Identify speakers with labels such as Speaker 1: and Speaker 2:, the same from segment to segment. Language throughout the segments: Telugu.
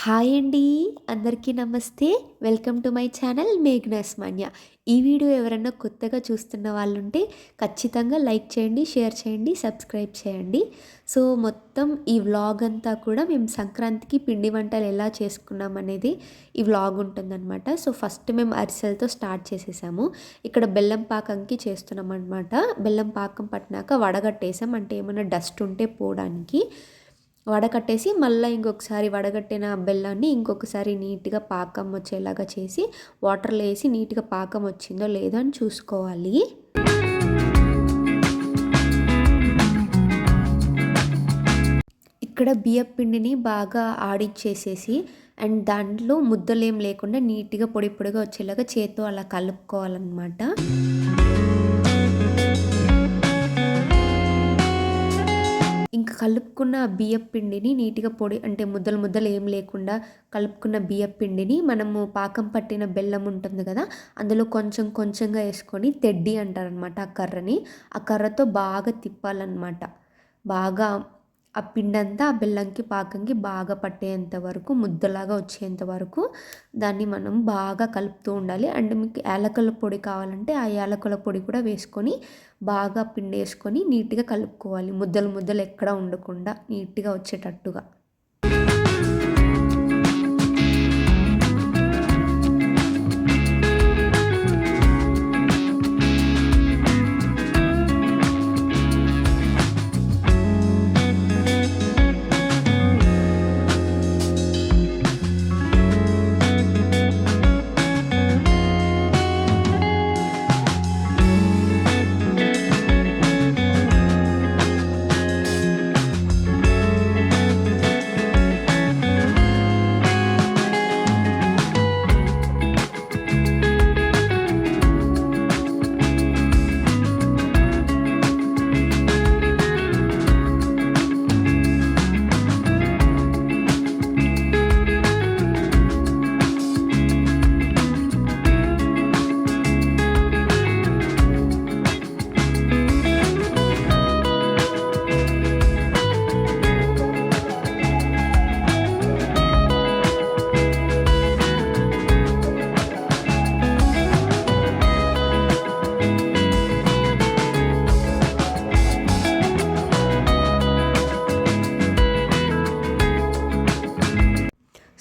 Speaker 1: హాయ్ అండి. అందరికీ నమస్తే. Welcome to my channel మేఘ్నాస్ Manya. ఈ వీడియో ఎవరన్నా కొత్తగా చూస్తున్న వాళ్ళుంటే ఖచ్చితంగా లైక్ చేయండి, షేర్ చేయండి, సబ్స్క్రైబ్ చేయండి. సో మొత్తం ఈ వ్లాగ్ అంతా కూడా మేము సంక్రాంతికి పిండి వంటలు ఎలా చేసుకున్నాం అనేది ఈ వ్లాగ్ ఉంటుందన్నమాట. సో ఫస్ట్ మేము అరిసెలతో స్టార్ట్ చేసేసాము. ఇక్కడ బెల్లం పాకంకి చేస్తున్నాం అనమాట. బెల్లం పాకం పట్టినాక వడగట్టేసాం, అంటే ఏమైనా డస్ట్ ఉంటే పోవడానికి. వడకట్టేసి మళ్ళీ ఇంకొకసారి వడగట్టిన బెల్లాన్ని ఇంకొకసారి నీట్గా పాకం వచ్చేలాగా చేసి వాటర్లో వేసి నీట్గా పాకం వచ్చిందో లేదో అని చూసుకోవాలి. ఇక్కడ బియ్యం పిండిని బాగా ఆడిచ్చేసేసి అండ్ దాంట్లో ముద్దలేం లేకుండా నీట్గా పొడి పొడిగా వచ్చేలాగా చేత్తో అలా కలుపుకోవాలన్నమాట. ఇంకా కలుపుకున్న బియ్యం పిండిని నీట్గా పొడి, అంటే ముద్దలు ముద్దలు ఏం లేకుండా కలుపుకున్న బియ్యం పిండిని మనము పాకం పట్టిన బెల్లం ఉంటుంది కదా, అందులో కొంచెం కొంచెంగా వేసుకొని తెడ్డి అంటారనమాట ఆ కర్రని. ఆ కర్రతో బాగా తిప్పాలన్నమాట. బాగా ఆ పిండంతా ఆ బెల్లంకి పాకంకి బాగా పట్టేంత వరకు, ముద్దలాగా వచ్చేంత వరకు దాన్ని మనం బాగా కలుపుతూ ఉండాలి. అండ్ మీకు యాలకుల పొడి కావాలంటే ఆ యాలకుల పొడి కూడా వేసుకొని బాగా పిండి వేసుకొని నీట్గా కలుపుకోవాలి. ముద్దలు ముద్దలు ఎక్కడ ఉండకుండా నీట్గా వచ్చేటట్టుగా.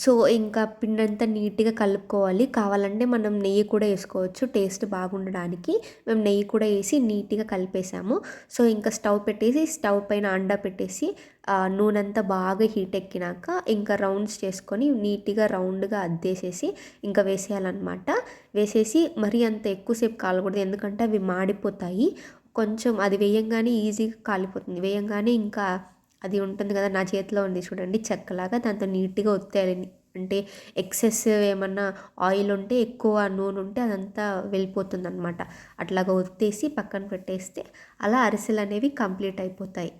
Speaker 1: సో ఇంకా పిండంతా నీట్గా కలుపుకోవాలి. కావాలంటే మనం నెయ్యి కూడా వేసుకోవచ్చు టేస్ట్ బాగుండడానికి. మేము నెయ్యి కూడా వేసి నీట్గా కలిపేసాము. సో ఇంకా స్టవ్ పెట్టేసి స్టవ్ పైన అండా పెట్టేసి నూనె అంతా బాగా హీట్ ఎక్కినాక ఇంకా రౌండ్స్ చేసుకొని నీట్గా రౌండ్గా అద్దేసేసి ఇంకా వేసేయాలన్నమాట. వేసేసి మరీ అంత ఎక్కువసేపు కాలకూడదు, ఎందుకంటే అవి మాడిపోతాయి. కొంచెం అది వేయంగానే ఈజీగా కాలిపోతుంది. వేయంగానే ఇంకా అది ఉంటుంది కదా, నా చేతిలో ఉంది చూడండి చెక్కలాగా, దాంతో నీట్గా ఒత్తేయాలి. అంటే ఎక్సెస్ ఏమన్నా ఆయిల్ ఉంటే, ఎక్కువ నూనె ఉంటే అదంతా వెళ్ళిపోతుంది అనమాట. అట్లాగా ఒత్తేసి పక్కన పెట్టేస్తే అలా అరిసెలు అనేవి కంప్లీట్ అయిపోతాయి.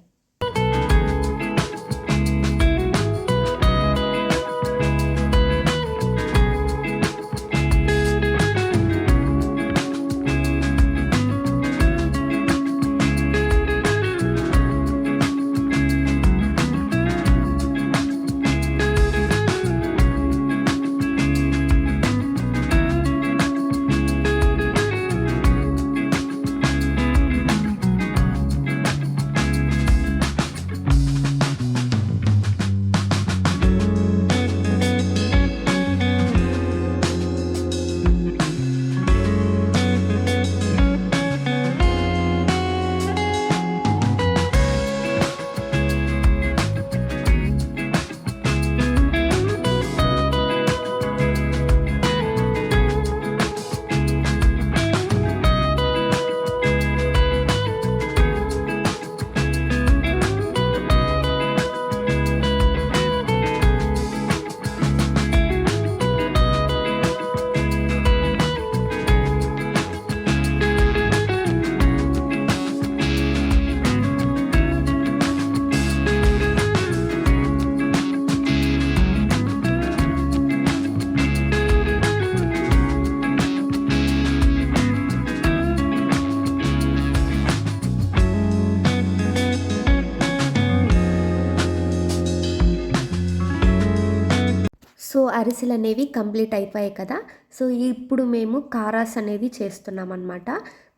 Speaker 1: సో అరిసెలనేవి కంప్లీట్ అయిపోయాయి కదా! సో ఇప్పుడు మేము కారాస్ అనేది చేస్తున్నామనమాట.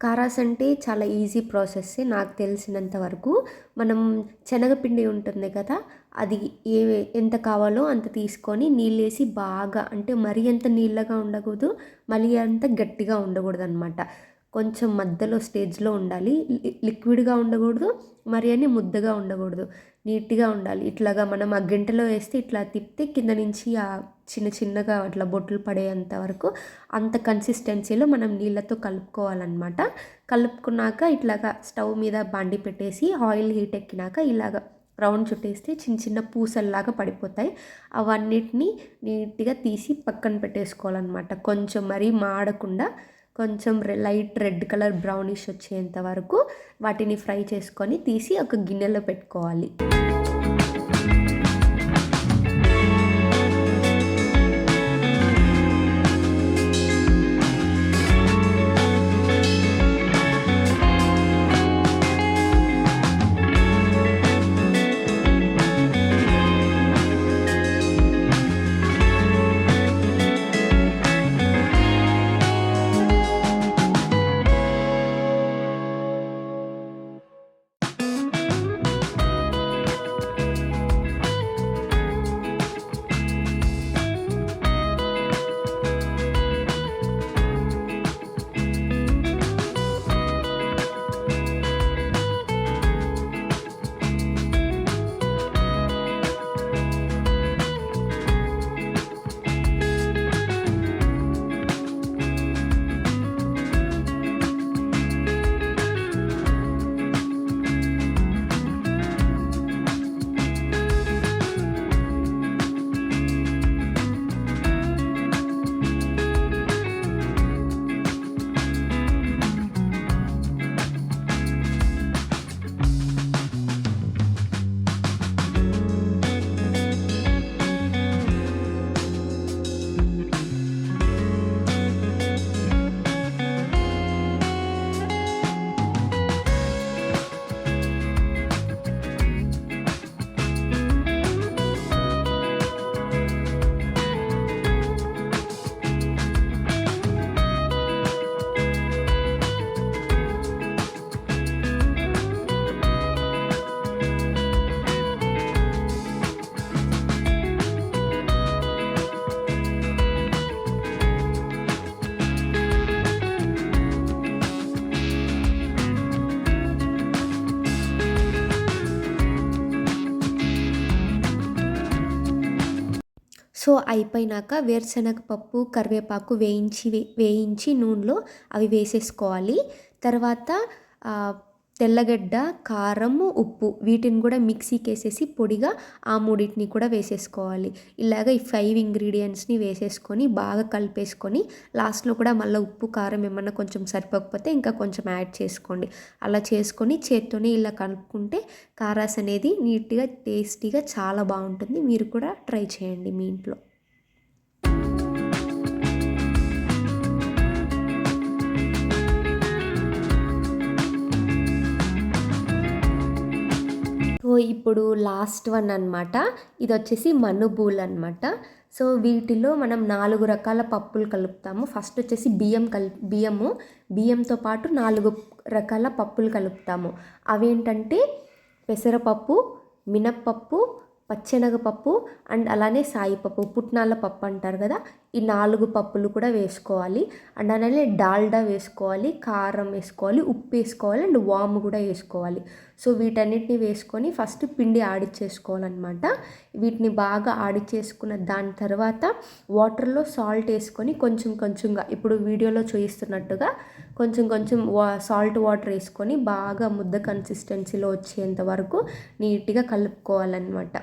Speaker 1: కారాస్ అంటే చాలా ఈజీ ప్రాసెస్సే నాకు తెలిసినంత వరకు. మనం శనగపిండి ఉంటుంది కదా! అది ఏ ఎంత కావాలో అంత తీసుకొని నీళ్ళేసి బాగా, అంటే మరీ అంత నీళ్ళగా ఉండకూడదు, మరీ అంత గట్టిగా ఉండకూడదనమాట. కొంచెం మధ్యలో స్టేజ్‌లో ఉండాలి. లిక్విడ్‌గా ఉండకూడదు, మరి అని ముద్దగా ఉండకూడదు. నీట్‌గా ఉండాలి. ఇట్లాగా మనం ఆ గంటెలో వేస్తే ఇట్లా తిప్పితే కింద నుంచి చిన్న చిన్నగా అట్లా బొట్లు పడేంత వరకు అంత కన్సిస్టెన్సీలో మనం నీళ్ళతో కలుపుకోవాలన్నమాట. కలుపుకున్నాక ఇట్లాగా స్టవ్ మీద బాండి పెట్టేసి ఆయిల్ హీట్ ఎక్కినాక ఇలాగ రౌండ్ చుట్టేస్తే చిన్న చిన్న పూసల్లాగా పడిపోతాయి. అవన్నిటిని నీట్‌గా తీసి పక్కన పెట్టేసుకోవాలన్నమాట. కొంచెం మరీ మాడకుండా కొంచెం లైట్ రెడ్ కలర్ బ్రౌనిష్ వచ్చేంత వరకు వాటిని ఫ్రై చేసుకొని తీసి ఒక గిన్నెలో పెట్టుకోవాలి. సో అయిపోయినాక వేరుశనగ పప్పు, కరివేపాకు వేయించి నూనెలో అవి వేసేసుకోవాలి. తర్వాత తెల్లగడ్డ, కారం, ఉప్పు వీటిని కూడా మిక్సీకేసేసి పొడిగా ఆ మూడింటిని కూడా వేసేసుకోవాలి. ఇలాగ ఈ 5 ఇంగ్రీడియంట్స్ని వేసేసుకొని బాగా కలిపేసుకొని లాస్ట్లో కూడా మళ్ళీ ఉప్పు, కారం ఏమన్నా కొంచెం సరిపోకపోతే ఇంకా కొంచెం యాడ్ చేసుకోండి. అలా చేసుకొని చేత్తోనే ఇలా కలుపుకుంటే కారాస్ అనేది నీట్‌గా, టేస్టీగా చాలా బాగుంటుంది. మీరు కూడా ట్రై చేయండి మీ ఇంట్లో. సో ఇప్పుడు లాస్ట్ వన్ అనమాట. ఇదొచ్చేసి మనుబూలు అనమాట. సో వీటిలో మనం 4 రకాల పప్పులు కలుపుతాము. ఫస్ట్ వచ్చేసి బియ్యంతో పాటు 4 రకాల పప్పులు కలుపుతాము. అవేంటంటే పెసరపప్పు, మినప్పప్పు, పచ్చెనగపప్పు అండ్ అలానే సాయిపప్పు, పుట్నాల పప్పు అంటారు కదా, ఈ 4 పప్పులు కూడా వేసుకోవాలి. అండ్ అలానే డాల్డా వేసుకోవాలి, కారం వేసుకోవాలి, ఉప్పు వేసుకోవాలి అండ్ వాము కూడా వేసుకోవాలి. సో వీటన్నిటిని వేసుకొని ఫస్ట్ పిండి ఆడిచ్చేసుకోవాలన్నమాట. వీటిని బాగా ఆడిచ్చేసుకున్న దాని తర్వాత వాటర్లో సాల్ట్ వేసుకొని కొంచెం కొంచెంగా, ఇప్పుడు వీడియోలో చూపిస్తున్నట్టుగా కొంచెం కొంచెం సాల్ట్ వాటర్ వేసుకొని బాగా ముద్ద కన్సిస్టెన్సీలో వచ్చేంత వరకు నీట్గా కలుపుకోవాలన్నమాట.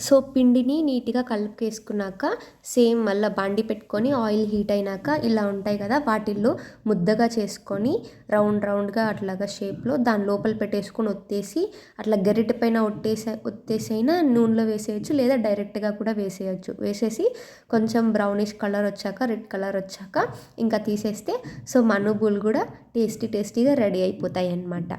Speaker 1: సో పిండిని నీట్గా కలుపుకేసుకున్నాక సేమ్ మళ్ళీ బండి పెట్టుకొని ఆయిల్ హీట్ అయినాక ఇలా ఉంటాయి కదా, వాటిల్లో ముద్దగా చేసుకొని రౌండ్గా అట్లాగా షేప్లో దాని లోపల పెట్టేసుకొని ఒత్తేసి అట్లా గరిటె పైన ఒత్తేసైనా నూనెలో వేసేయచ్చు, లేదా డైరెక్ట్గా కూడా వేసేయచ్చు. వేసేసి కొంచెం బ్రౌనిష్ కలర్ వచ్చాక, రెడ్ కలర్ వచ్చాక ఇంకా తీసేస్తే సో మనుబులు కూడా టేస్టీగా రెడీ అయిపోతాయి అన్నమాట.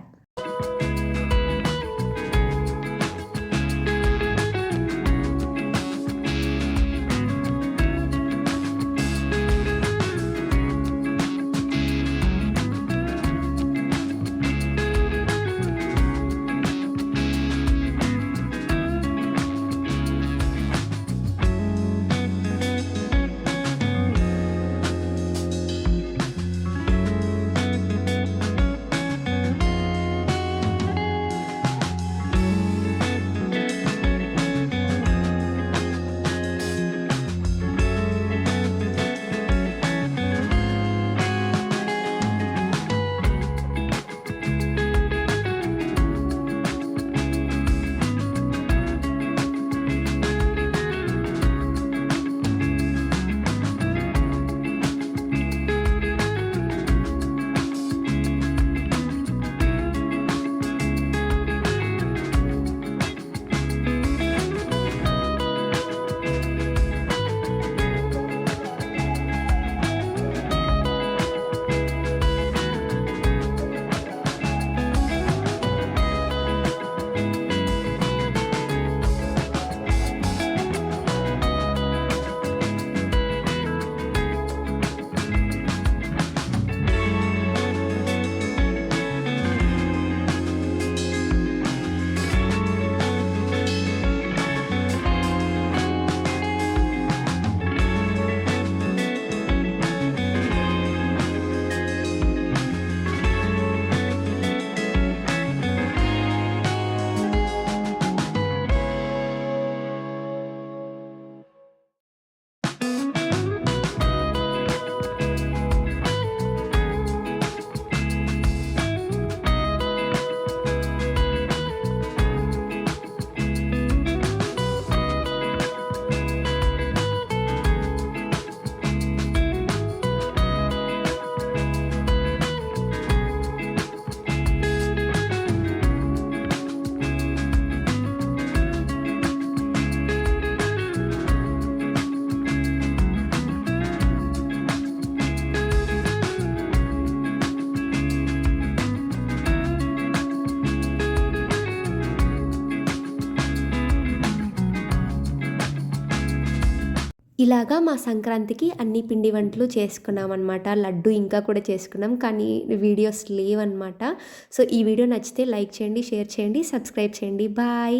Speaker 1: ఇలాగా మా సంక్రాంతికి అన్ని పిండి వంటలు చేసుకున్నాం అనమాట. లడ్డు ఇంకా కూడా చేసుకున్నాం, కానీ వీడియోస్ లేవన్నమాట. సో ఈ వీడియో నచ్చితే లైక్ చేయండి, షేర్ చేయండి, సబ్స్క్రైబ్ చేయండి. బాయ్.